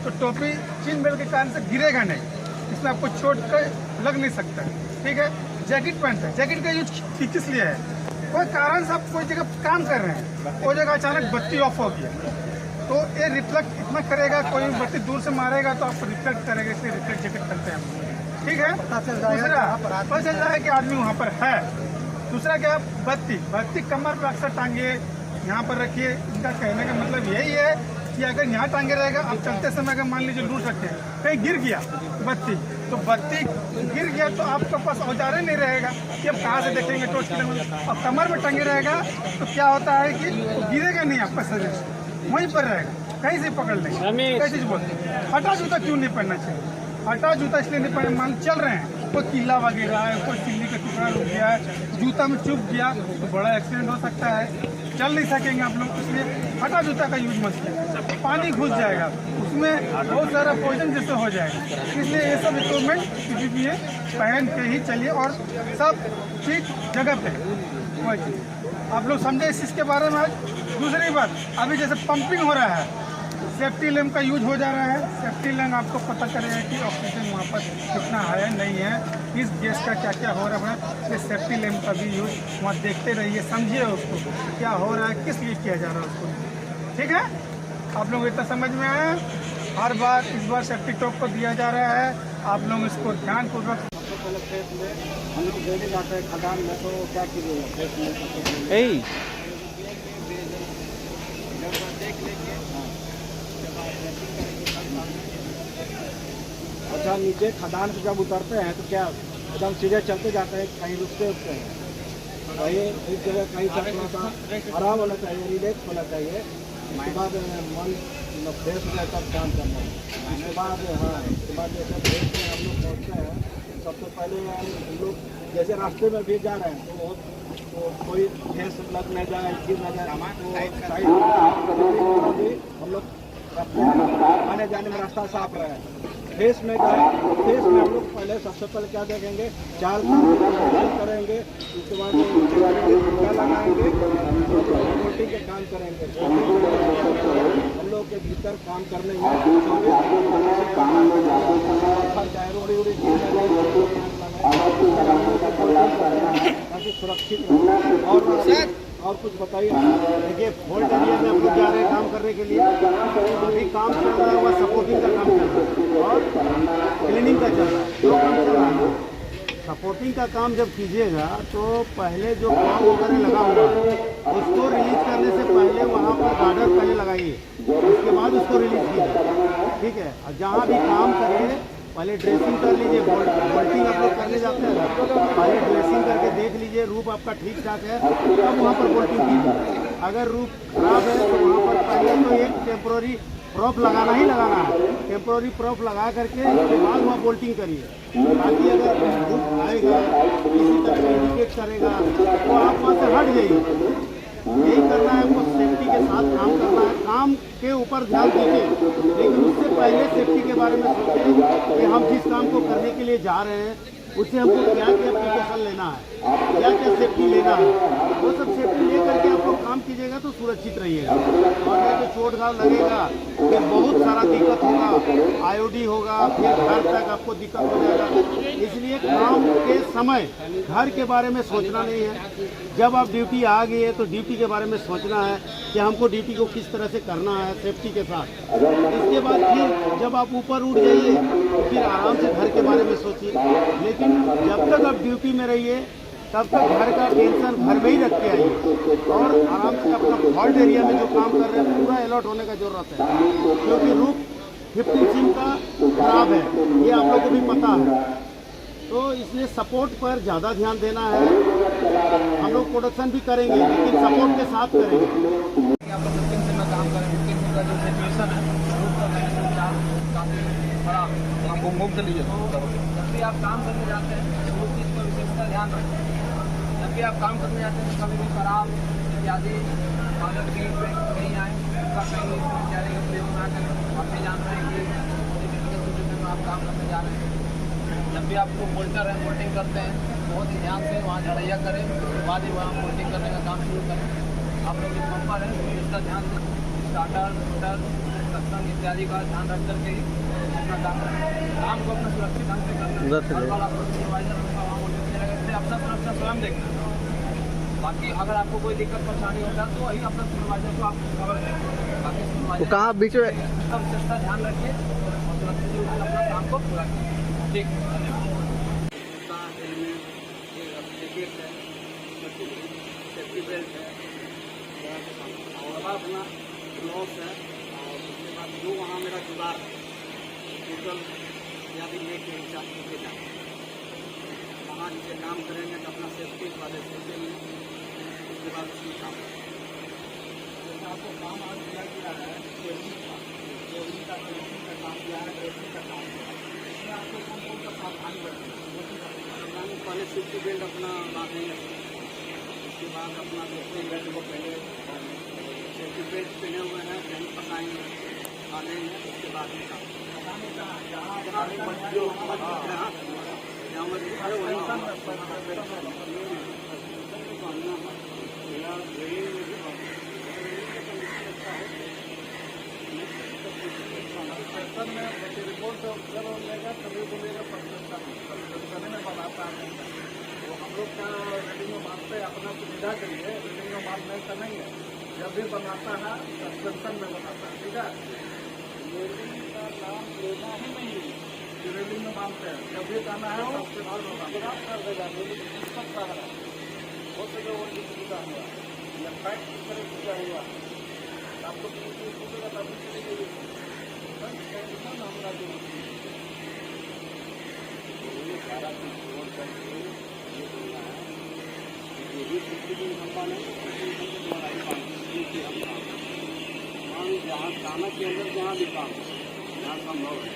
तो टोपी chain belt के कारण से गिरेगा नहीं, इसमें आपको चोट लग नहीं सकता है। ठीक है, जैकेट पहनते हैं, जैकेट का यूज किस लिए है? कोई कारण से आप कोई जगह काम कर रहे हैं, वो जगह अचानक बत्ती ऑफ हो गया तो ये रिफ्लेक्ट इतना करेगा, कोई बत्ती दूर से मारेगा तो आपको रिफ्लेक्ट करेगा, इसलिए रिफ्लेक्ट जैकेट करते हैं। ठीक है, दूसरा पता चल रहा है कि आदमी वहाँ पर है। दूसरा क्या, बत्ती कमर पर अक्सर टांगिए, यहाँ पर रखिए। इनका कहने का मतलब यही है कि अगर यहाँ टांगे रहेगा, आप चलते समय अगर मान लीजिए लूट सकते हैं, कहीं गिर गया बत्ती, तो बत्ती गिर गया तो आपके पास औजारे नहीं रहेगा कि अब कहाँ से देखेंगे टॉर्च की। और कमर में टंगे रहेगा तो क्या होता है कि गिरेगा नहीं, आपका शरीर वहीं पर रहेगा, कहीं से पकड़ लेंगे। कैसे बोलते हैं हटा जूता क्यों नहीं पहनना चाहिए? हटा जूता इसलिए नहीं पहनना, मान चल रहे हैं, कोई किला वगैरह है, कोई चिल्ली का टुकड़ा रुक गया है, जूता में चुभ गया तो बड़ा एक्सीडेंट हो सकता है, चल नहीं सकेंगे आप लोग। इसलिए हटा जूता का यूज मत कीजिए, पानी घुस जाएगा उसमें, बहुत सारा पॉइजन जैसे हो जाएगा। इसलिए ये सब इक्विपमेंट PPE पहन के ही चलिए और सब ठीक जगह पे वही चीज़ आप लोग समझे इस चीज़ के बारे में। आज दूसरी बात, अभी जैसे पंपिंग हो रहा है, सेफ्टी लैम्प का यूज हो जा रहा है। सेफ्टी लैम्प आपको पता चलेगा कि ऑक्सीजन वहाँ पर कितना है नहीं है, किस गैस का क्या क्या हो रहा है। ये सेफ्टी लैम्प का भी यूज वहाँ देखते रहिए, समझिए उसको क्या हो रहा है, किस लिए किया जा रहा है उसको। ठीक है, आप लोग इतना समझ में आया। हर बार इस बार सेफ्टी टॉप को दिया जा रहा है, आप लोग इसको ध्यानपूर्वक। सबसे पहले फेस में हम लोग डेली जाते हैं खदान में, तो क्या कीजिएगा फेस में देख लेंगे। अच्छा, नीचे खदान से जब उतरते हैं तो क्या एकदम सीधे चलते जाते हैं, कहीं रुकते उठते हैं? वही एक जगह कहीं से थोड़ा सा आराम होना चाहिए, रिलैक्स होना चाहिए। उसके बाद मन फ्रेश हो जाए तब काम करना है। उसके बाद जैसे फ्रेश में हम लोग पहुँचते हैं, सबसे पहले हम लोग जैसे रास्ते में भी जा रहे हैं तो कोई ठेस लग न जाए, गिर न जाए, तो साइड हम लोग आने जाने में रास्ता साफ रहे। फेस में जाए, फेस में हम लोग पहले सबसे पहले क्या देखेंगे, चाल करेंगे, उसके बाद टीका लगाएंगे, रिपोर्टिंग के काम करेंगे। हम लोग के भीतर काम करने में ताकि सुरक्षित और कुछ बताइए। देखिए, फोल्ड एरिया में हम लोग जा रहे हैं काम करने के लिए, अभी काम चल रहा है वह सपोर्टिंग का काम चल रहा है और क्लीनिंग का चल रहा है, दो काम चल रहा है। सपोर्टिंग का काम जब कीजिएगा तो पहले जो काम वगैरह लगा हुआ है उसको रिलीज करने से पहले वहाँ पर गार्डर पहले लगाइए, उसके बाद उसको रिलीज कीजिए। ठीक है, और जहाँ भी काम करें पहले ड्रेसिंग कर लीजिए। बोल्टिंग आप लोग करने जाते हैं, पहले ड्रेसिंग करके देख लीजिए रूप आपका ठीक ठाक है, तब वहाँ पर बोल्टिंग कीजिए। अगर रूप खराब है तो वहाँ पर पहले तो एक टेम्प्रोरी प्रॉप लगाना ही लगाना है, टेम्प्रोरी प्रॉप लगा करके उसके बाद वहाँ बोल्टिंग करिए, ताकि अगर रूप आएगा किसी तरह इंडिकेट करेगा तो आप वहाँ से हट जाइए। यही करना है, आपको सेफ्टी के साथ काम करना है। काम के ऊपर ध्यान दीजिए, लेकिन उससे पहले सेफ्टी के बारे में सोचें कि हम जिस काम को करने के लिए जा रहे हैं उससे हमको क्या क्या प्रिकॉशन लेना है, क्या क्या सेफ्टी लेना है। वो सब सेफ्टी ले करके आप लोग काम कीजिएगा तो सुरक्षित रहिएगा। और नहीं तो चोट घाव लगेगा, फिर बहुत सारा दिक्कत होगा, IOD होगा, फिर घर तक आपको दिक्कत हो जाएगा। इसलिए काम के समय घर के बारे में सोचना नहीं है। जब आप ड्यूटी आ गई है तो ड्यूटी के बारे में सोचना है कि हमको ड्यूटी को किस तरह से करना है सेफ्टी के साथ। इसके बाद फिर जब आप ऊपर उठ जाइए तो फिर आराम से घर के बारे में सोचिए। लेकिन जब तक आप ड्यूटी में रहिए तब तक घर का टेंशन घर में ही रख के आइए और आराम से अपना फॉल्ट एरिया में जो काम कर रहे हैं पूरा अलर्ट होने का जरूरत है, क्योंकि रूप 15 सिम का खराब है, ये आप लोग को भी पता है। तो इसलिए सपोर्ट पर ज़्यादा ध्यान देना है। हम लोग प्रोडक्शन भी करेंगे लेकिन सपोर्ट के साथ करेंगे। आप लोग 15 सिम में काम करें, 15 सिम का जो सिचुएशन है रूप का काफ़ी खराब है, हमको मूव कर लीजिए। जब भी आप काम करने जाते हैं वो चीज़ पर विशेषता ध्यान रखें। जब भी आप काम करने जाते हैं कभी भी खराब इत्यादि अगर फील्ड पे नहीं आए, उसका कहीं इत्यादि का प्रयोग ना करें। आप भी जानते हैं कि सिचुएशन में आप काम करने जा रहे हैं। जब भी आप लोग बोल्टर हैं, बोल्टिंग करते हैं, बहुत ही ध्यान से वहाँ झड़ैया करें, उसके बाद ही वहाँ बोल्टिंग करने का काम शुरू करें। आप लोग जो पंपर है इसका ध्यान दें, स्टार्टर मोटर कंस्ट्रक्शन इत्यादि का ध्यान रख करके ही अपना काम को अपना सुरक्षित ढंग से करना। हर बार आपको सुपरवाइजर होगा वहाँ बोलने देगा, इसलिए अपना सुरक्षा स्वयं देखना। बाकी अगर आपको कोई दिक्कत परेशानी होता है तो वही अपना सुपरवाइजर को आप खबर दें। बाकी सुपरवाइजर कहाँ बीच में इसका विशेषता ध्यान रखिए और सुरक्षित रूप से अपना काम को पूरा करें। ठीक, धन्यवाद। सेफ्टी बेल्ट है और अपना ग्लोव्स है और उसके बाद जो वहाँ मेरा जुगाड़ टोटल या भी लेके लेके जाए वहाँ जिसे काम करेंगे तो अपना सेफ्टी वाले सोचेंगे, उसके बाद उसकी काम जैसे आपको काम आज दिया गया है सेफ्टी का काम दिया है, ड्रेसिंग का काम दिया है, इसमें आपको कौन कौन सा सावधानी बरतनी पहले सेफ्टी बेल्ट अपना बांधेंगे, उसके बाद अपना सेफ्टी बेल्ट को पहले सेफ्टी बेल्ट पहने हुए हैं पहले पकाएंगे बांधेंगे, उसके बाद रिपोर्ट जब लेगा तभी बोलेगा परिवर्तन में बनाता है। तो हम लोग का रेडिंग में मानते हैं अपना सुविधा के लिए रेडिंग में मानने का नहीं है, जब भी बनाता है सस्पेंशन में बनाता है। ठीक है, रेडिंग का नाम लेना ही नहीं है, रेडिंग में मानते हैं जब भी जाना है सस्पेंशन में कर देगा। रेडिंग सकता है हो सके वो सुविधा हुआ या पैक की तरह सुविधा हुआ आपको पूछेगा तभी चलेगी हमारा जो सारा कुछ छोड़ करके ये बोलना है कि ये स्थिति हम पालेंगे द्वारा ही पालेंगे हम काम जहाँ थाना के अंदर जहाँ भी काम जहाँ संभव है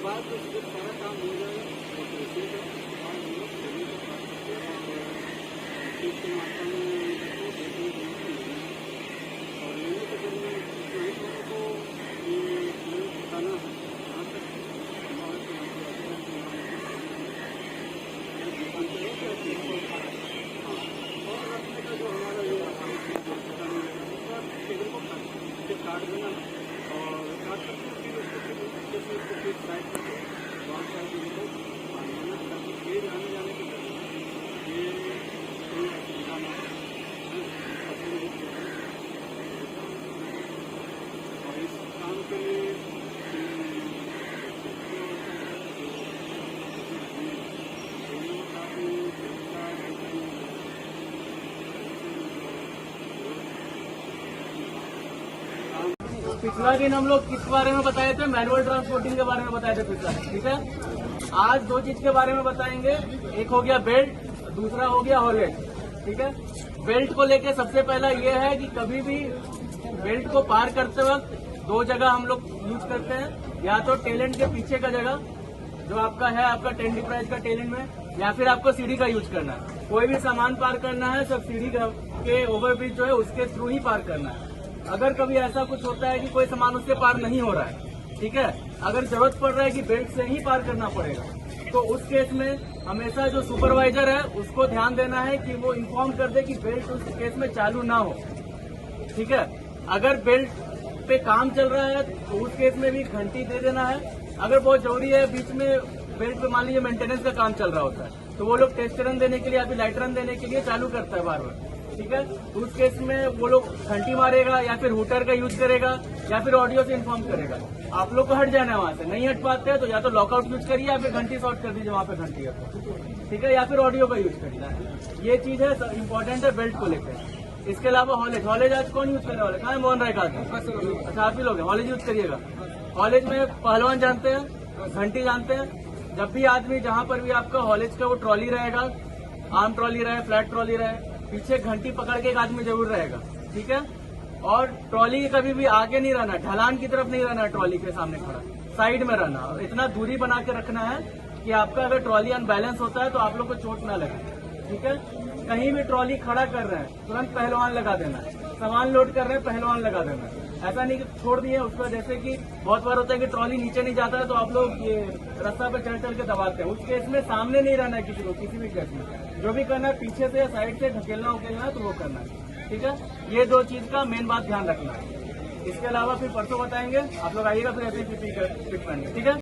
बाद तो जब सारा काम हो जाएगा तो पैसे का इसके मात्रा में और लेने के दिन में पुलिस वालों को बताना है जहाँ तक और रखने का जो हमारा ये कार्ड देना और कार्ड जैसे उसको फिर साइड करके बहुत सारे लोगों को आने जाने के ये कोई असुविधा ना और इस काम के लिए पिछला दिन हम लोग किस बारे में बताए थे, मैनुअल ट्रांसपोर्टिंग के बारे में बताए थे पिछला, ठीक है। आज दो चीज के बारे में बताएंगे, एक हो गया बेल्ट, दूसरा हो गया हॉलेट, ठीक है। बेल्ट को लेके सबसे पहला ये है कि कभी भी बेल्ट को पार करते वक्त दो जगह हम लोग यूज करते हैं, या तो टेलेंट के पीछे का जगह जो आपका है आपका टेंडी प्राइस का टेलेंट में, या फिर आपको सीढ़ी का यूज करना है। कोई भी सामान पार करना है सब सीढ़ी के ओवरब्रिज जो है उसके थ्रू ही पार करना है। अगर कभी ऐसा कुछ होता है कि कोई सामान उससे पार नहीं हो रहा है, ठीक है, अगर जरूरत पड़ रहा है कि बेल्ट से ही पार करना पड़ेगा, तो उस केस में हमेशा जो सुपरवाइजर है उसको ध्यान देना है कि वो इन्फॉर्म कर दे कि बेल्ट उस केस में चालू ना हो, ठीक है। अगर बेल्ट पे काम चल रहा है तो उस केस में भी घंटी दे देना है। अगर बहुत जरूरी है, बीच में बेल्ट पे मान लीजिए मेंटेनेंस का काम चल रहा होता है, तो वो लोग टेस्ट रन देने के लिए या फिर लाइट रन देने के लिए चालू करता है बार बार, ठीक है। तो उस केस में वो लोग घंटी मारेगा या फिर हुटर का यूज करेगा या फिर ऑडियो से इन्फॉर्म करेगा। आप लोग को हट जाना है वहां से, नहीं हट पाते हैं तो या तो लॉकआउट यूज करिए या फिर घंटी शॉर्ट कर दीजिए वहां पे घंटी है, ठीक है, या फिर ऑडियो का यूज करिए। ये चीज है इंपॉर्टेंट है बेल्ट को लेकर। इसके अलावा हॉलेज आज कौन यूज करने वाले, कहाँ है मोहन राय का? अच्छा आप ही लोग हैं, हॉलेज यूज करिएगा। हॉलेज में पहलवान जानते हैं, घंटी जानते हैं। जब भी आदमी जहां पर भी आपका हॉलेज का वो ट्रॉली रहेगा, आर्म ट्रॉली रहे, फ्लैट ट्रॉली रहे, पीछे घंटी पकड़ के एक आदमी जरूर रहेगा, ठीक है। और ट्रॉली कभी भी आगे नहीं रहना, ढलान की तरफ नहीं रहना, ट्रॉली के सामने खड़ा, साइड में रहना और इतना दूरी बना के रखना है कि आपका अगर ट्रॉली अनबैलेंस होता है तो आप लोग को चोट ना लगे, ठीक है। कहीं भी ट्रॉली खड़ा कर रहे हैं तुरंत पहलवान लगा देना है, सामान लोड कर रहे हैं पहलवान लगा देना है। ऐसा नहीं कि छोड़ दिए उसको, जैसे कि बहुत बार होता है कि ट्रॉली नीचे नहीं जाता है तो आप लोग ये रास्ता पे चल के दबाते हैं। उस केस में सामने नहीं रहना है किसी को, किसी भी केस में जो भी करना है पीछे से या साइड से ढकेलना उकेलना है तो वो करना है, ठीक है। ये दो चीज का मेन बात ध्यान रखना है। इसके अलावा फिर परसों बताएंगे, आप लोग आइएगा फिर ऐसे ही फिट पहन, ठीक है।